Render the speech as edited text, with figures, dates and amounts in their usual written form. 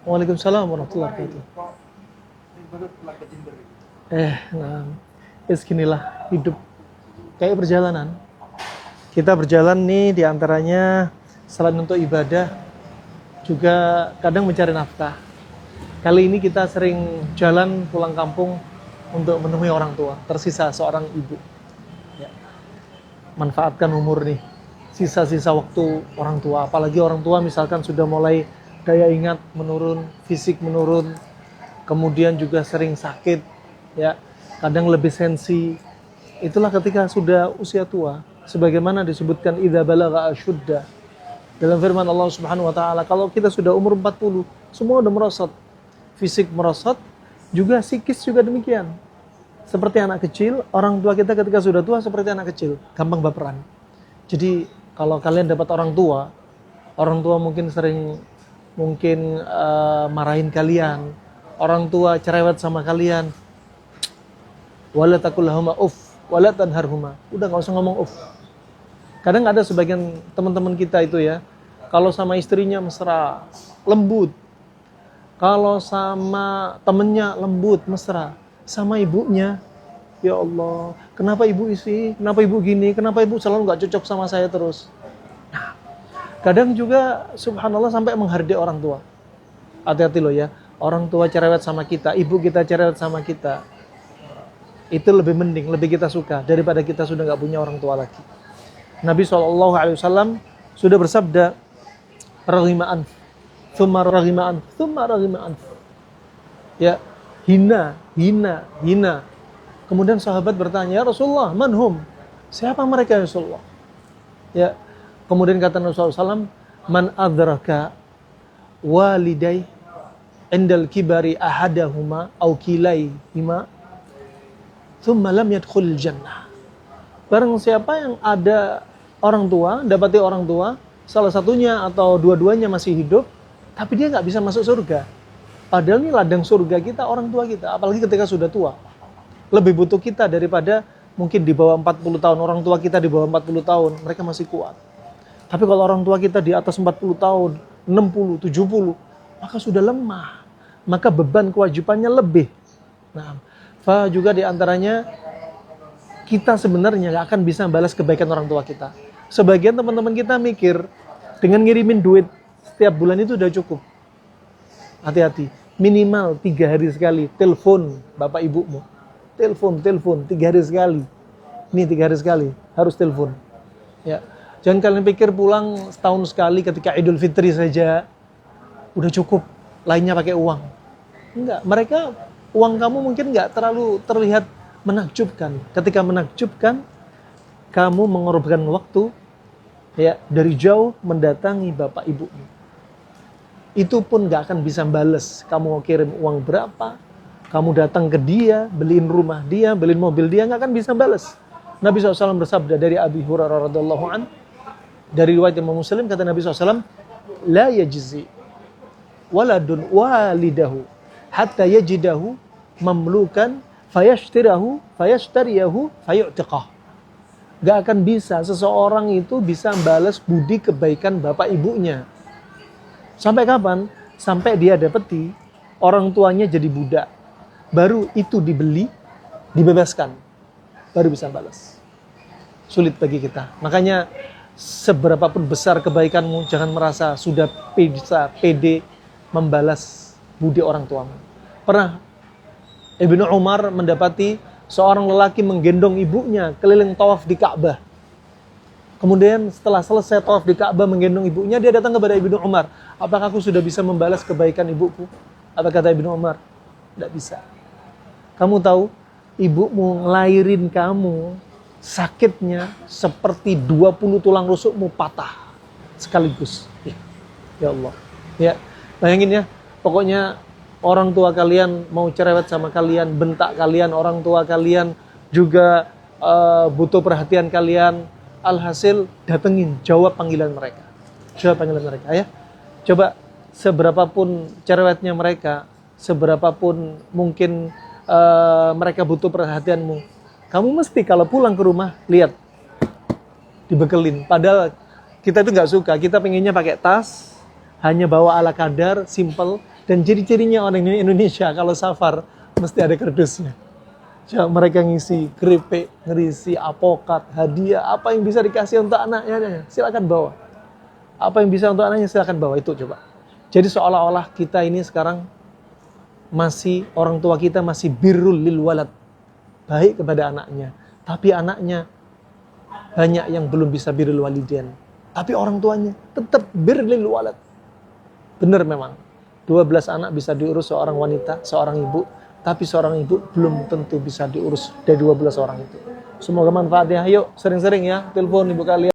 Waalaikumsalam warahmatullahi wabarakatuh. Nah, beginilah hidup kayak perjalanan. Kita berjalan nih diantaranya selain untuk ibadah, juga kadang mencari nafkah. Kali ini kita sering jalan pulang kampung untuk menemui orang tua. Tersisa seorang ibu. Ya. Manfaatkan umur nih, sisa-sisa waktu orang tua. Apalagi orang tua misalkan sudah mulai daya ingat menurun, fisik menurun, kemudian juga sering sakit, ya, kadang lebih sensi. Itulah ketika sudah usia tua, sebagaimana disebutkan idza balagha asyudda dalam firman Allah Subhanahu wa taala, kalau kita sudah umur 40, semua udah merosot. Fisik merosot, juga psikis juga demikian. Seperti anak kecil, orang tua kita ketika sudah tua seperti anak kecil, gampang baperan. Jadi kalau kalian dapat orang tua mungkin sering marahin kalian, orang tua cerewet sama kalian, wala taqul lahuma uff wala tanharhuma, udah nggak usah ngomong uff. Kadang ada sebagian teman-teman kita itu ya, kalau sama istrinya mesra, lembut, kalau sama temennya lembut, mesra, sama ibunya, ya Allah, kenapa ibu isi, kenapa ibu gini, kenapa ibu selalu nggak cocok sama saya terus. Nah, kadang juga subhanallah sampai menghargai orang tua. Hati-hati loh ya, orang tua cerewet sama kita, ibu kita cerewet sama kita, itu lebih mending, lebih kita suka daripada kita sudah nggak punya orang tua lagi. Nabi SAW sudah bersabda, raghima anf, thumma raghima anf, thumma raghima anf. Ya, hina. Kemudian sahabat bertanya, ya Rasulullah, manhum? Siapa mereka ya Rasulullah? Ya, kemudian kata Nabi SAW, man adraka walidai indal kibari ahadahuma au kilaihima thumma lam yadkhul jannah. Barang siapa yang ada orang tua, dapati orang tua, salah satunya atau dua-duanya masih hidup, tapi dia nggak bisa masuk surga. Padahal ini ladang surga kita, orang tua kita, apalagi ketika sudah tua. Lebih butuh kita daripada mungkin di bawah 40 tahun, orang tua kita di bawah 40 tahun, mereka masih kuat. Tapi kalau orang tua kita di atas 40 tahun, 60, 70, maka sudah lemah. Maka beban kewajibannya lebih. Nah, juga diantaranya kita sebenarnya gak akan bisa balas kebaikan orang tua kita. Sebagian teman-teman kita mikir dengan ngirimin duit setiap bulan itu udah cukup. Hati-hati, minimal 3 hari sekali telepon bapak ibumu. Telepon 3 hari sekali. Ini 3 hari sekali harus telepon. Ya, jangan kalian pikir pulang setahun sekali ketika Idul Fitri saja udah cukup, lainnya pakai uang. Enggak, mereka uang kamu mungkin nggak terlalu terlihat menakjubkan. Ketika menakjubkan, kamu mengorbankan waktu ya dari jauh mendatangi bapak ibumu. Itu pun nggak akan bisa bales. Kamu mau kirim uang berapa, kamu datang ke dia, beliin rumah dia, beliin mobil dia, nggak akan bisa bales. Nabi SAW bersabda dari Abi Hurairah radhiyallahu an, dari riwayat Imam Muslim, kata Nabi SAW, la yajzi waladun walidahu hatta yajidahu mamlukan fayashtariyahu fayu'tiqah. Gak akan bisa seseorang itu bisa balas budi kebaikan bapak ibunya. Sampai kapan? Sampai dia dapeti orang tuanya jadi budak. Baru itu dibeli, dibebaskan. Baru bisa balas. Sulit bagi kita. Makanya seberapapun besar kebaikanmu, jangan merasa sudah bisa pede membalas budi orang tuamu. Pernah Ibnu Umar mendapati seorang lelaki menggendong ibunya keliling tawaf di Ka'bah. Kemudian setelah selesai tawaf di Ka'bah menggendong ibunya, dia datang kepada Ibnu Umar. Apakah aku sudah bisa membalas kebaikan ibuku? Apa kata Ibnu Umar? Tidak bisa. Kamu tahu, ibumu ngelahirin kamu, sakitnya seperti 20 tulang rusukmu patah sekaligus. Ya Allah. Ya, bayangin ya, pokoknya orang tua kalian mau cerewet sama kalian, bentak kalian, orang tua kalian juga butuh perhatian kalian. Alhasil datengin, jawab panggilan mereka. Jawab panggilan mereka ya. Coba seberapapun cerewetnya mereka, seberapapun mungkin mereka butuh perhatianmu, kamu mesti kalau pulang ke rumah lihat dibekelin. Padahal kita itu nggak suka, kita pengennya pakai tas, hanya bawa ala kadar, simple, dan ciri-cirinya orang Indonesia kalau safar mesti ada kardusnya. Coba mereka ngisi keripik, ngisi apokat, hadiah, apa yang bisa dikasih untuk anaknya, silakan bawa. Apa yang bisa untuk anaknya silakan bawa, itu coba. Jadi seolah-olah kita ini sekarang masih, orang tua kita masih birrul lil walad, baik kepada anaknya, tapi anaknya banyak yang belum bisa birrul walidain. Tapi orang tuanya tetap birrul lil walad. Benar memang, 12 anak bisa diurus seorang wanita, seorang ibu, tapi seorang ibu belum tentu bisa diurus dari 12 orang itu. Semoga manfaatnya. Yuk sering-sering ya, telepon ibu kalian.